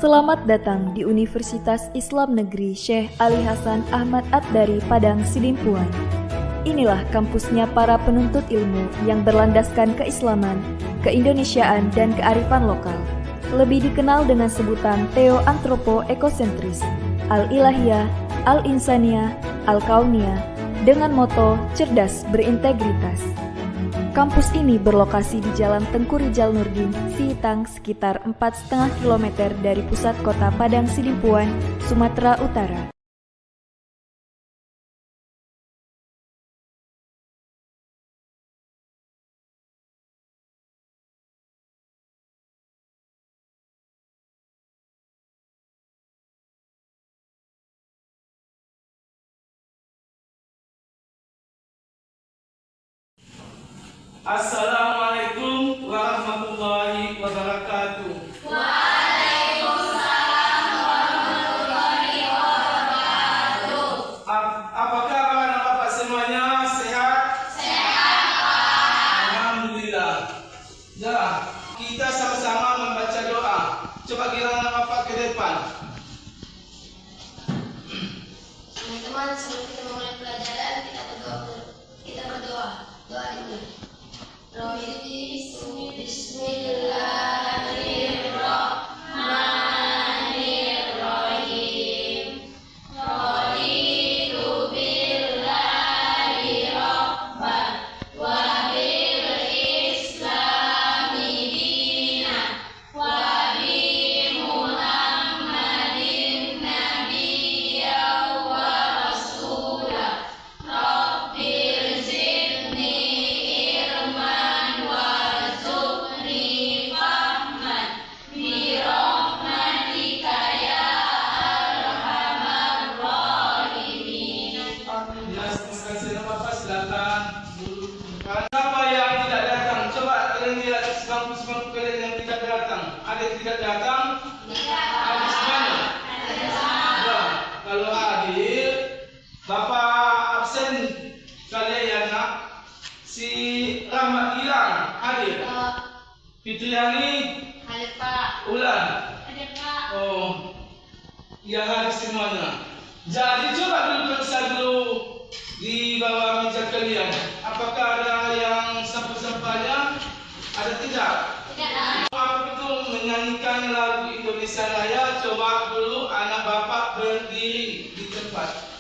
Selamat datang di Universitas Islam Negeri Syekh Ali Hasan Ahmad At-Dari Padang Sidimpuan. Inilah kampusnya para penuntut ilmu yang berlandaskan keislaman, keindonesiaan, dan kearifan lokal. Lebih dikenal dengan sebutan Theo-Antropo-Ekosentris, Al-Ilahiyah, Al-Insaniyah, Al-Kauniyah, dengan moto cerdas berintegritas. Kampus ini berlokasi di Jalan Tengku Rijal Nurdin, Sihitang, sekitar 4,5 km dari pusat kota Padang Sidimpuan, Sumatera Utara. Assalamualaikum warahmatullahi wabarakatuh. Waalaikumsalam warahmatullahi wabarakatuh. Apa kabar anak bapak semuanya? Sehat? Sehat, Pak. Alhamdulillah. Ya, kita sama-sama membaca doa. Coba giliran anak bapak ke depan. Teman-teman, sebelum kita memulai pelajaran, kita berdoa. Doa ini. Bismillahirrahmanirrahim. Raditu billahi rabban wa bil islami dinan wa bi Muhammadin nabiyyan wa rasulah. Rabbil zidni ilman warzuqni fahman bi rahmatika ya arhamar rahimin. Ya, terima kasih anak bapak. Silakan duduk di depan. Siapa yang tidak datang? Coba kalian lihat sebangku-sebangku kalian yang tidak datang. Ada yang tidak datang? Ada semuanya? Ya, kalau hadir, bapak absen kalian ya nak. Si Rahmat hilang, hadir. Fitriani, Hadir, Pak. Ulan. Hadir, Pak. Oh, ya hadir semuanya. Jadi coba duduk dulu di bawah meja kalian. Apakah ada yang sapu-sampanya? Ada tidak? Tidak. Apa itu menyanyikan lagu Indonesia Raya? Coba dulu anak bapak berdiri di tempat.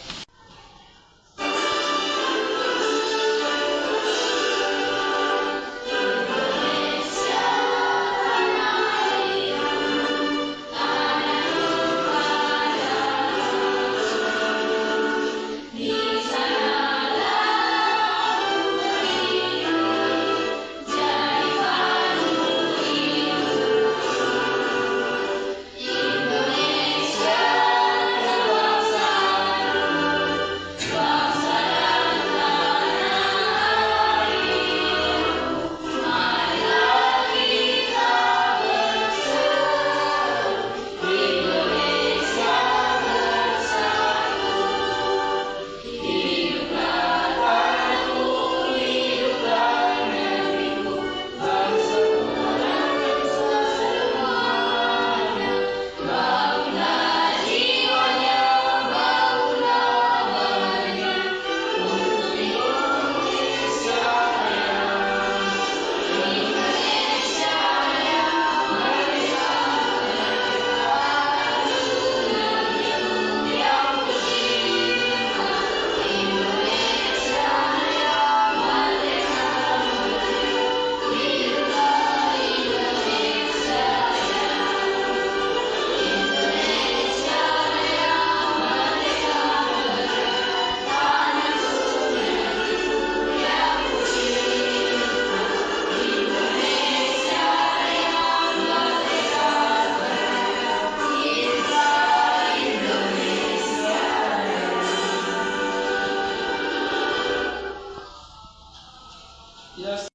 Yes.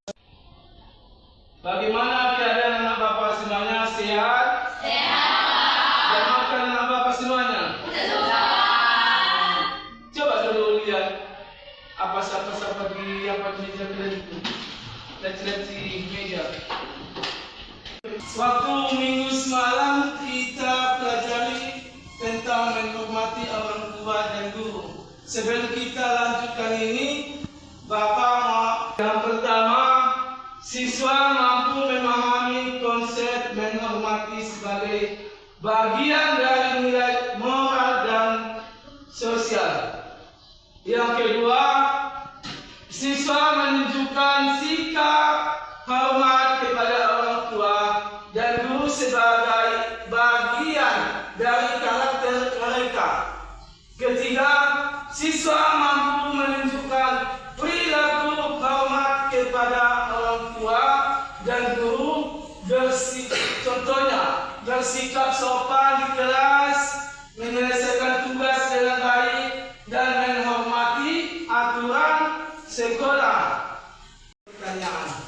Bagaimana keadaan anak bapak semuanya? Sehat? Sehat. Dan makan anak bapak semuanya? Sehat. Coba dulu lihat apa siapa-siapa di apa meja kalian itu. Lihat di meja. Waktu minggu semalam kita Sebelum kita lanjutkan ini, Bapak mau yang pertama, siswa mampu memahami konsep menghormati sebagai bagian dari nilai moral dan sosial. Yang kedua, siswa menunjukkan sikap hormat kepada orang tua dan guru sebagai bagian dari karakter mereka. Ketiga, siswa mampu menunjukkan perilaku hormat kepada orang tua dan guru, contohnya bersikap sopan di kelas, menyelesaikan tugas dengan baik, dan menghormati aturan sekolah. Pertanyaan,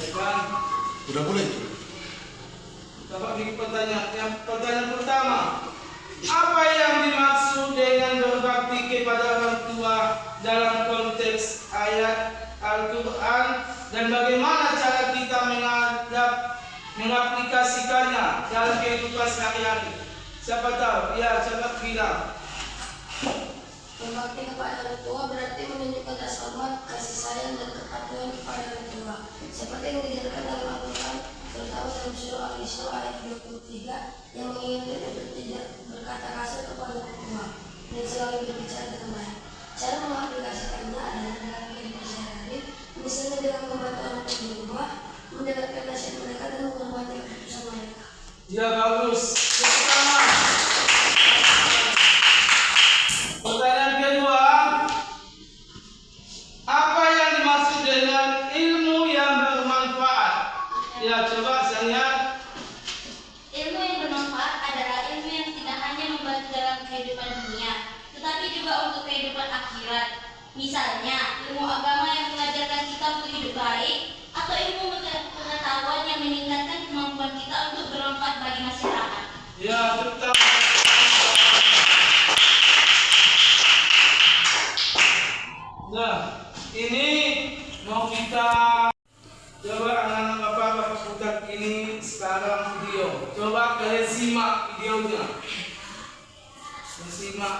ya kan? Sudah boleh. Bapak bikin pertanyaan. Pertanyaan pertama, apa yang dimaksud dengan berbakti kepada orang tua dalam konteks ayat Al-Quran, dan bagaimana cara kita mengaplikasikannya dalam kehidupan sehari-hari? Siapa tahu? Ya, cepat bilang. Berbakti kepada orang tua berarti menunjukkan rasa hormat, kasih sayang, dan kepatuhan kepada orang tua, seperti yang dijelaskan dalam Al-Quran, terutama dalam surah Al-Isra ayat 23 yang menginginkan untuk tidak berkata kasar kepada orang tua dan selalu berbicara dengan baik. Cara mengaplikasikannya adalah dalam kehidupan sehari-hari, misalnya dengan membantu orang tua di rumah, mendengarkan nasihat mereka, dan menghormati keputusan mereka. Ya, bagus. Pertama. Pertanyaan kedua, apa yang dimaksud dengan ilmu yang bermanfaat? Ya, coba saya. Ilmu yang bermanfaat adalah ilmu yang tidak hanya membantu dalam kehidupan dunia, tetapi juga untuk kehidupan akhirat. Misalnya, ilmu agama yang mengajarkan kita untuk hidup baik, atau ilmu pengetahuan yang meningkatkan kemampuan kita untuk bermanfaat bagi masyarakat. Ya, tetap. Nah, ini mau kita coba anak-anak bapak putar ini sekarang video. Coba kalian simak videonya. Simak.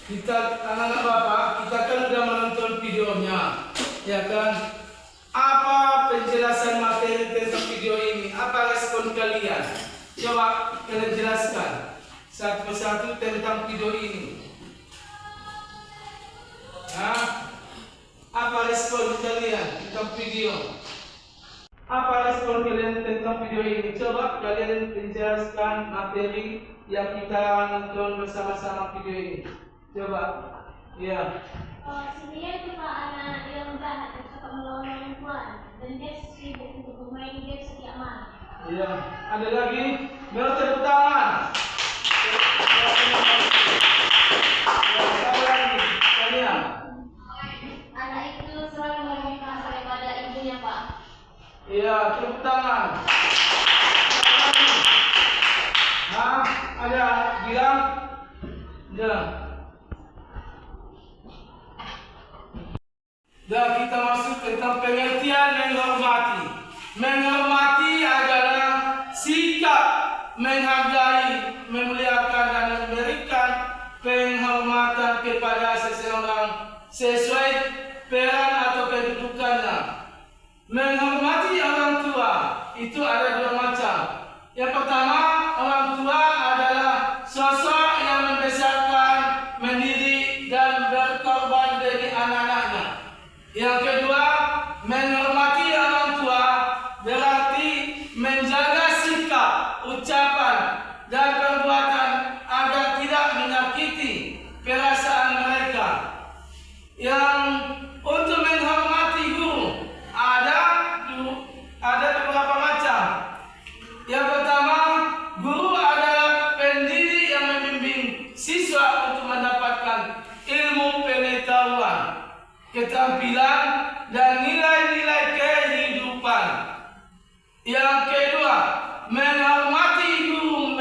kita anak-anak bapak, kita kan udah menonton videonya, ya kan? Apa penjelasan materi tentang video ini? Apa respon kalian? Coba kalian jelaskan satu persatu tentang video ini. Nah, apa respon kalian tentang video? Apa respon kalian tentang video ini? Coba kalian menjelaskan materi yang kita nonton bersama-sama video ini. Coba, ya. Sebenarnya itu Pak anak yang jahat yang suka melawan orang tua dan dia sibuk untuk bermain game setiap malam. Iya. Ada lagi? Beri tepuk tangan. Apa lagi? Kalian? Anak itu selalu ngomong kasar pada ibunya Pak. Iya, tepuk tangan. Hah? Ada bilang? Ya. Dan kita masuk tentang pengertian menghormati. Menghormati adalah sikap menghargai, memuliakan dan memberikan penghormatan kepada seseorang sesuai peran atau kedudukannya. Menghormati orang tua itu ada dua macam. Yang pertama, orang tua adalah sosok yang membesarkan, mendidik dan berkorban demi anak-anaknya. Yang kedua, menghormati orang tua berarti menjaga sikap, ucapan dan perbuatan agar tidak menyakiti perasaan mereka. Yang untuk menghormati guru ada beberapa macam. Yang pertama, guru adalah pendidik yang membimbing siswa untuk mendapatkan ilmu pengetahuan, keterampilan dan nilai-nilai kehidupan. Yang kedua, menghormati guru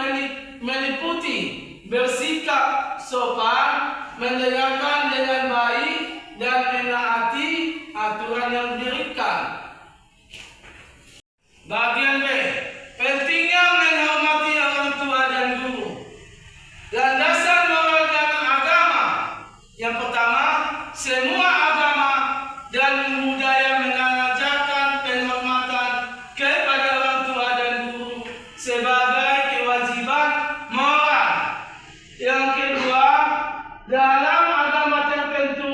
meliputi bersikap sopan, mendengarkan dengan baik dan menaati aturan yang diberikan. Bagian B, pentingnya menghormati orang tua dan guru. Landasan moral dan agama. Yang pertama, semua agama dan budaya mengajarkan penghormatan kepada orang tua dan guru sebagai kewajiban moral. Yang kedua, dalam agama tertentu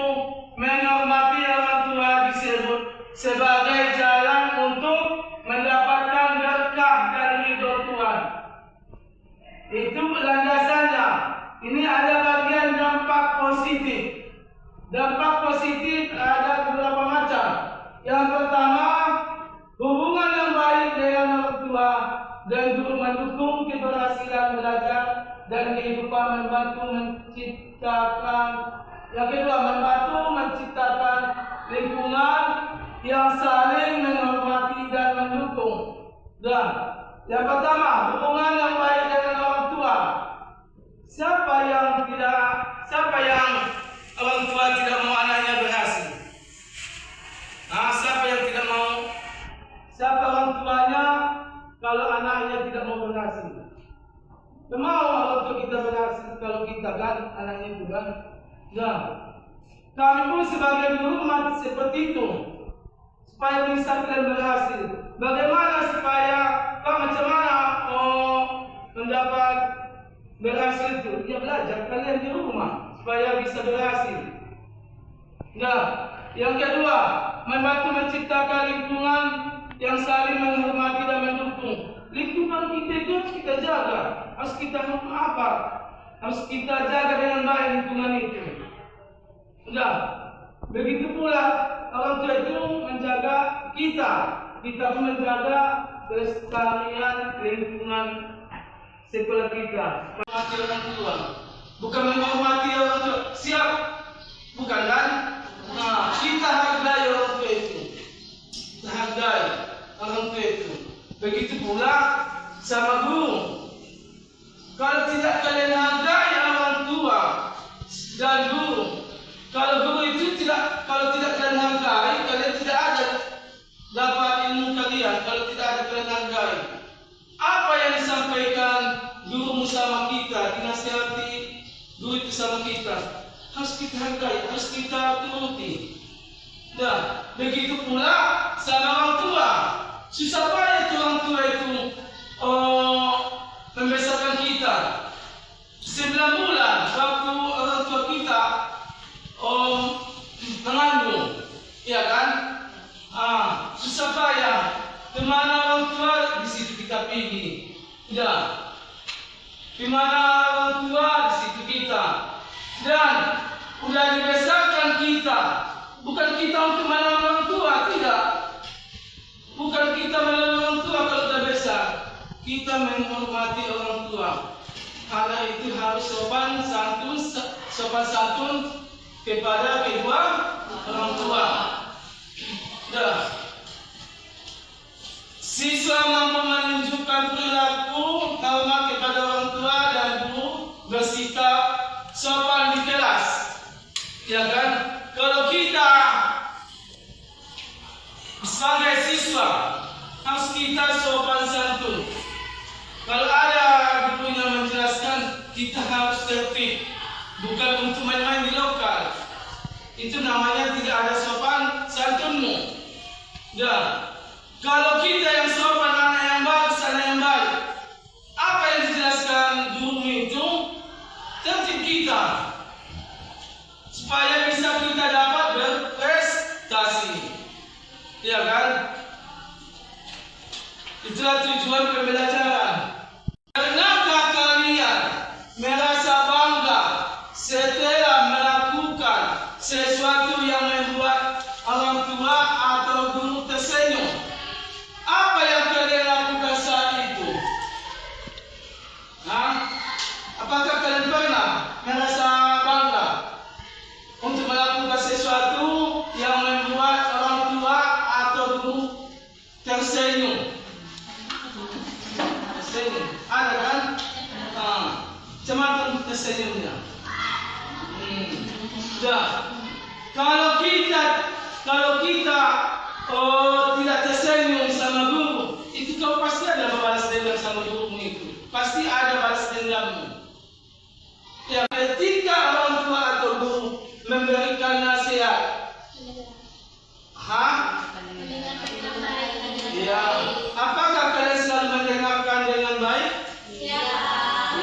menghormati orang tua disebut sebagai jalan untuk mendapatkan berkah dari ridho Tuhan. Itu landasannya. Ini ada bagian dampak positif. Dampak positif ada beberapa macam. Yang pertama, hubungan yang baik dengan orang tua dan guru mendukung keberhasilan belajar dan kehidupan, membantu menciptakan. Yang kedua, membantu menciptakan lingkungan yang saling menghormati dan mendukung. Dan yang pertama, hubungan yang baik dengan orang tua. Siapa yang orang tua tidak mau anaknya berhasil? Siapa yang tidak mau? Siapa orang tuanya kalau anaknya tidak mau berhasil? Mau orang tua kita berhasil kalau kita kan anaknya itu kan? Nah, kami pun sebagai guru seperti itu. Supaya bisa kalian berhasil. Bagaimana supaya macam mana mendapat berhasil itu? Ya belajar kalian di rumah supaya bisa berhasil. Nah, yang kedua, membantu menciptakan lingkungan yang saling menghormati dan mendukung. Lingkungan kita itu harus kita jaga, harus kita harus kita jaga dengan baik lingkungan itu. Nah, begitu pula orang tua itu menjaga kita pun menjaga kelestarian lingkungan sekolah kita. Menghormati orang tua, bukan menghormati orang tua. Siap, bukan kan? Nah, kita hargai orang tua itu. Kita hargai orang tua itu. Begitu pula sama guru. Kalau tidak kalian hargai orang tua dan guru, kalau guru itu kalau tidak kalian hargai, kalian tidak ada dapat ilmu kalian. Kalau tidak ada kalian hargai, apa yang disampaikan guru sama kita, dinasihati guru itu sama kita, harus kita hargai, harus kita turuti. Dan begitu pula sama orang tua. Susah payah itu orang tua itu membesarkan kita. 9 bulan waktu orang tua kita mengandung, ya kan? Susah payah. Kemana orang tua, di situ kita pergi. Ya. Kemana orang tua, di situ kita. Dan udah dibesarkan kita. Bukan kita untuk menolong orang tua, tidak. Bukan kita menolong orang tua kalau sudah besar. Kita menghormati orang tua. Karena itu harus sopan santun kepada kedua orang tua. Dah. Siswa mampu menunjukkan perilaku hormat kepada orang tua dan guru, bersikap sopan di kelas. Ya kan? Kalau kita sebagai siswa harus kita sopan santun. Kalau ada gurunya menjelaskan, kita harus tertib. Bukan untuk main-main di lokal. Itu namanya tidak ada sopan santunmu. Dan kalau kita yang sopan, anak yang bagus, anak yang baik, apa yang dijelaskan guru itu, tertib kita. Supaya bisa kita dapat berprestasi. Ya kan? Itulah tujuan pembelajaran. Pernahkah kalian merasa bangga setelah melakukan sesuatu yang membuat orang tua atau guru tersenyum? Apa yang kalian lakukan saat itu? Apakah kalian pernah merasa bangga untuk melakukan sesuatu yang membuat orang tua atau guru tersenyum? Tersenyum, ada kan? Macam tersenyumnya. Kalau kita tidak tersenyum sama guru, itu kau pasti ada balas dendam sama gurumu itu. Pasti ada balas dendammu. Ya, ketika orang tua atau guru memberikan nasihat, ya, apakah kalian selalu mendengarkan dengan baik?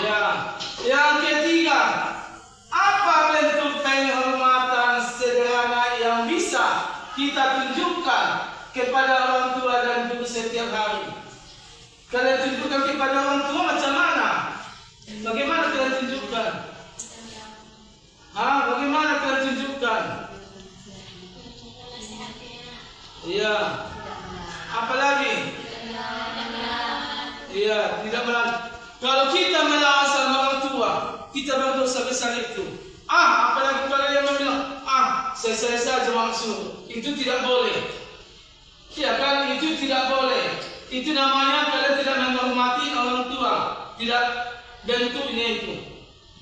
Ya. Yang ketiga, apa bentuk penghormatan sederhana yang bisa kita tunjukkan kepada orang tua dan guru setiap hari? Kalian tunjukkan kepada orang tua macam mana? Bagaimana kalian tunjukkan? Bagaimana kalian tunjukkan? Iya. Apalagi? Iya, tidak melawan. Kalau kita melawan sama orang tua, kita berdosa besar itu. Apalagi kalau yang bilang, saya saja maksud. Itu tidak boleh. Ya kan, itu tidak boleh. Itu namanya kalian tidak menghormati orang tua. Tidak bentuknya itu.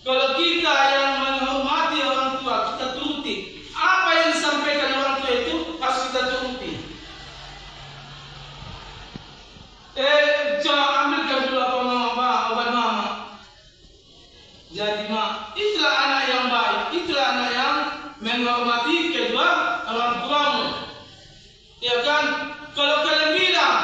Kalau kita yang menghormati orang tua, kita turuti. Apa yang disampaikan orang tua itu harus kita turuti. Ambilkan dulu obat mama. Jadi itulah anak yang baik. Itulah anak yang menghormati kedua orang tuamu. Ya kan? Kalau kalian bilang,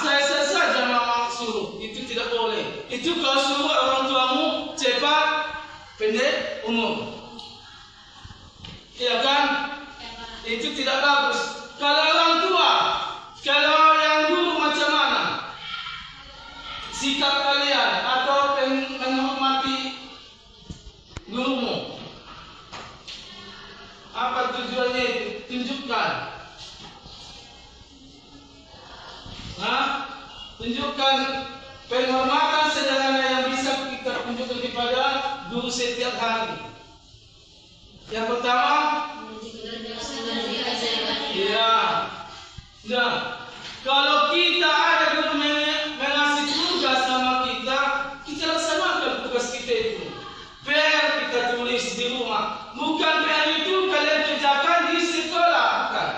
saya saja mama suruh, itu tidak boleh. Itu kalau suruh orang tuamu cepat, pendek, umur. Ya kan? Itu tidak bagus. Kalau orang tua, kalau yang guru macam mana? Sikap kalian atau menghormati gurumu. Apa tujuannya itu? Tunjukkan. Tunjukkan penghormatan sederhana yang bisa kita tunjukkan kepada guru setiap hari. Yang pertama, kalau kita ada guru mengasih tugas sama kita, kita laksanakan tugas kita itu. PR kita tulis di rumah. Bukan PR itu kalian kerjakan di sekolah, bukan.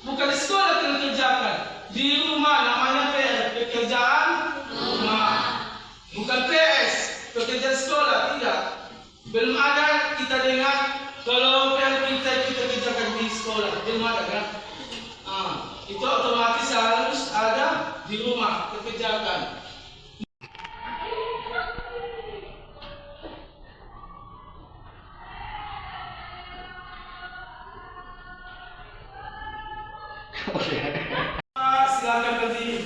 Bukan di sekolah kalian kerjakan. Di rumah namanya PR, pekerjaan rumah. Bukan PS, pekerjaan sekolah, tidak. Belum ada kita dengar kalau PR kita kerjakan di sekolah, belum ada kan? Itu otomatis harus ada di rumah dikerjakan. Silakan berdiri.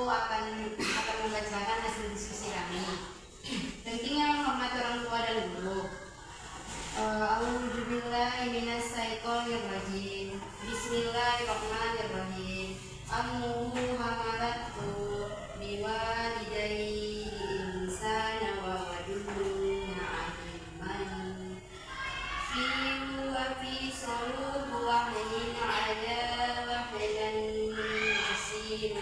Akan membacakan hasil diskusi kami. Pentingnya menghormati orang tua dan guru. A'udzubillahi minasyaitonirrajim. Bismillahirrahmanirrahim. Ammuhu hamalatu biwalidayhi insana wa waduhuna aliman fi wa fi sulubu wahyin ala wahdan yasiru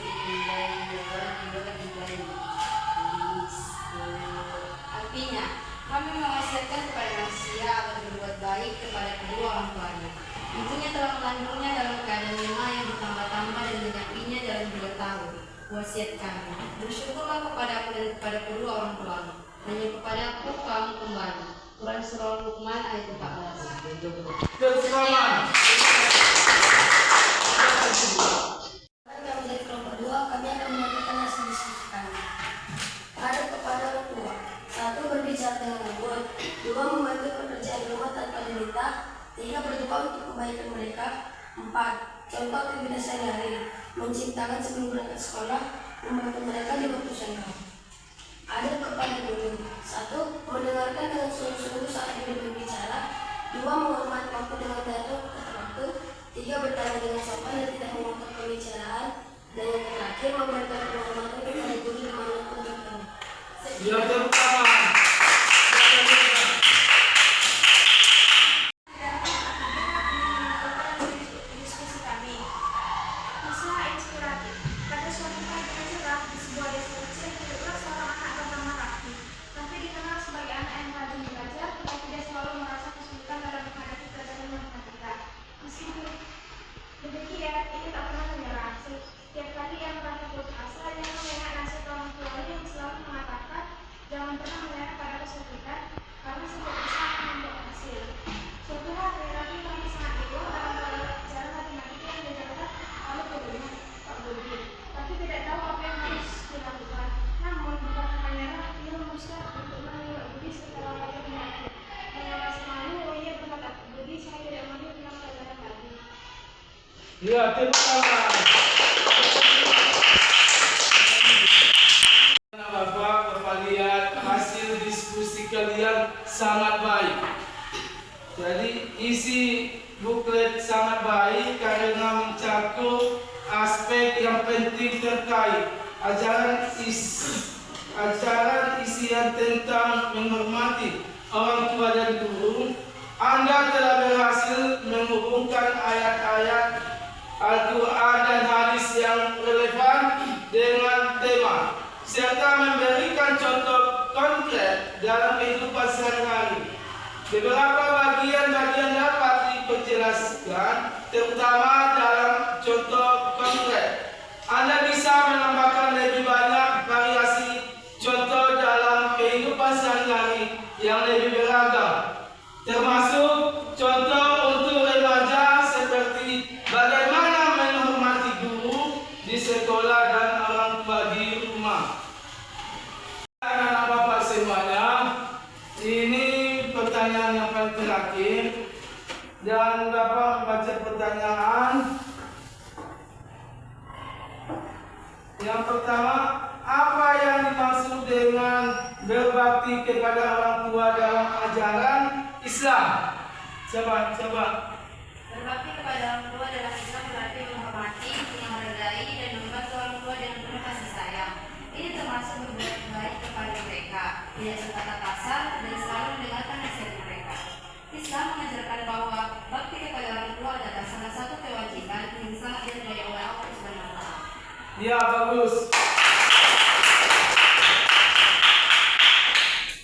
Artinya, kami mewasiatkan kepada manusia agar berbuat baik kepada kedua orang tuanya. Ibunya telah mengandungnya dalam keadaan lemah yang bertambah-tambah dan menyakitinya dalam 2 tahun. Wasiat kami, bersyukurlah kepada aku dan kepada kedua orang tuamu. Hanya kepada aku kamu kembali. Quran Surah Luqman ayat 14. Bersama. Kami menjadi kelompok 2, kami akan menyampaikan hasil diskusi kami. Ada kepada orang tua. 1. Berbicara dengan lembut. 2. Membantu pekerjaan rumah tanpa diminta. 3. Berdoa untuk kebaikan mereka. 4. Contoh aktivitas sehari-hari. Menciptakan sebelum berangkat sekolah. Membantu mereka di waktu senggang. Ada kepada guru. 1. Mendengarkan dengan sungguh-sungguh saat guru berbicara. 2. Menghormati waktu dengan datang tepat waktu. 3. Bertanya dengan sopan dan tidak memotong pembicaraan. Dan yang terakhir, memberikan penghormatan kepada guru dimanapun bertemu. Yang pertama. Diskusi kami. Kisah inspiratif. Pada suatu pagi cerah di sebuah desa kecil Ya, tepuk tangan. Bapak lihat hasil diskusi kalian sangat baik. Jadi isi buklet sangat baik karena mencakup aspek yang penting terkait ajaran isian tentang menghormati orang tua dan guru. Anda telah berhasil menghubungkan ayat-ayat Al-Quran dan hadis yang relevan dengan tema serta memberikan contoh konkret dalam kehidupan sehari-hari. Beberapa bagian-bagian dapat diperjelaskan, terutama dalam contoh konkret. Anda bisa menambahkan lebih banyak variasi contoh dalam kehidupan sehari-hari yang lebih beragam, termasuk contoh untuk remaja seperti bagaimana menghormati guru di sekolah dan orang tua di rumah. Anak-anak bapak semuanya, ini pertanyaan yang paling terakhir dan bapak membaca pertanyaan. Yang pertama, apa yang dimaksud dengan berbakti kepada orang tua dalam ajaran Islam? Coba. Berbakti kepada orang tua dalam Islam berarti menghormati, menghargai, dan membantu orang tua dengan penuh kasih sayang. Ini termasuk berbuat baik kepada mereka, tidak berkata kasar, dan selalu mendengarkan nasihat mereka. Islam mengajarkan bahwa bakti kepada orang tua adalah salah satu kewajiban yang sangat dihargai oleh Allah Subhanahu wa Ta'ala. Ya, bagus.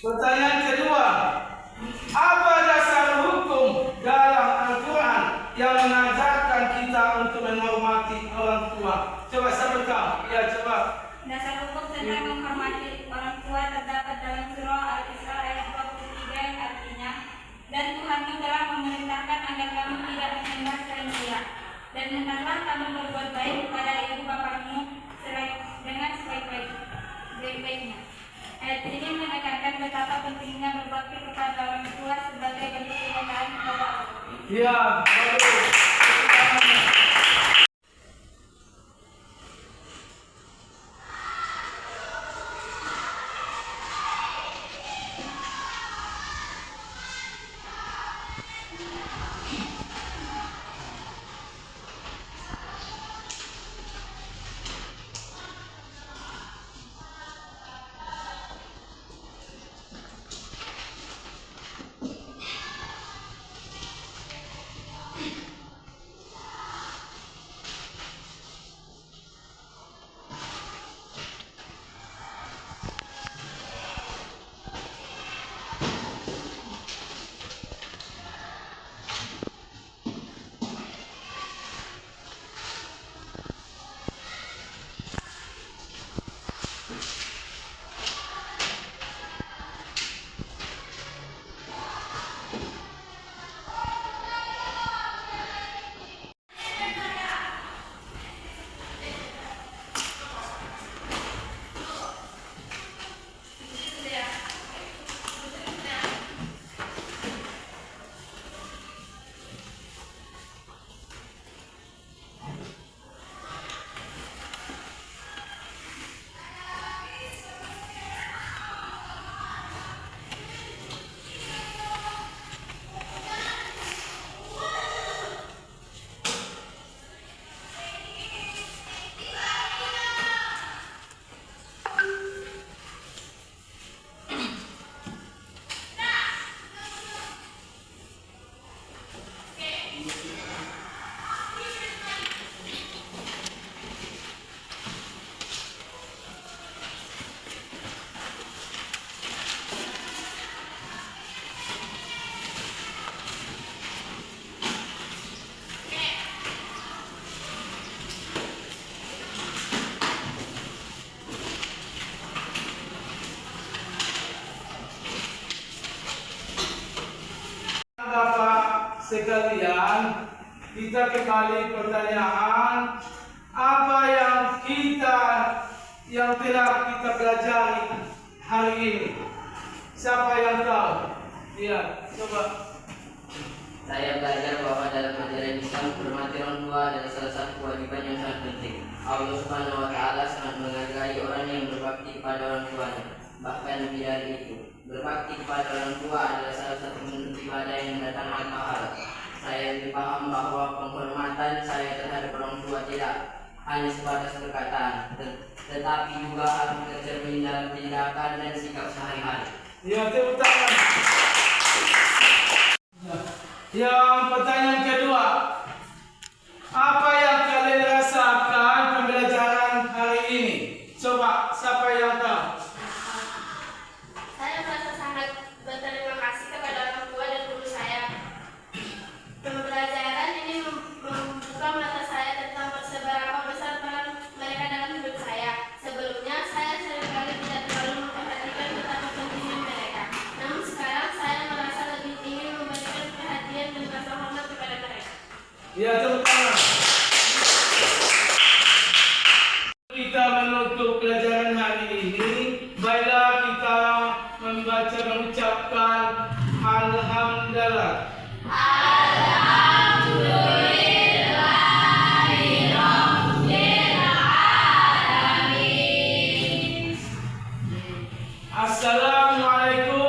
Pertanyaan kedua, apa dasar hukum dalam Al-Quran yang mengajarkan kita untuk menghormati orang tua? Coba saya tahu. Ya, coba. Dasar hukum tentang menghormati orang tua terdapat dalam surah Al-Isra ayat 23 yang artinya, dan Tuhanmu telah memerintahkan agar kamu tidak menyembah selain Dia, dan hendaklah kamu berbuat baik kepada ibu bapakmu dengan sebaik-baiknya. Ayat ini menekankan betapa pentingnya berbakti kepada orang tua sebagai bentuk kecintaan kepada Allah. Ya, bagus. Sekalian, kita kembali pertanyaan apa yang telah kita pelajari hari ini. Siapa yang tahu? Ya, coba. Saya belajar bahwa dalam ajaran Islam menghormati orang tua adalah salah satu kewajiban yang sangat penting. Allah Subhanahu wa Ta'ala sangat menghargai orang yang berbakti kepada orang tuanya. Bahkan lebih dari itu, berbakti kepada orang tua adalah salah satu bentuk ibadah yang mendatangkan pahala. Saya lebih paham bahwa penghormatan saya terhadap orang tua tidak hanya sebatas perkataan, tetapi juga harus tercermin dalam tindakan dan sikap sehari-hari. Ya, tepuk tangan. Yang pertanyaan kedua, apa yang kalian rasakan pembelajaran hari ini? Coba, siapa yang tahu? Saya merasa sangat berterima kasih kepada orang tua dan guru saya. Pembelajaran ini membuka mata saya tentang seberapa besar peran mereka dalam hidup saya. Sebelumnya, saya seringkali tidak terlalu memperhatikan betapa pentingnya mereka. Namun sekarang saya merasa lebih ingin memberikan perhatian dan rasa hormat kepada mereka. Ya, tepuk tangan. Kita menutup pelajaran hari ini. Baiklah kita membaca mengucapkan Alhamdulillah. Assalamualaikum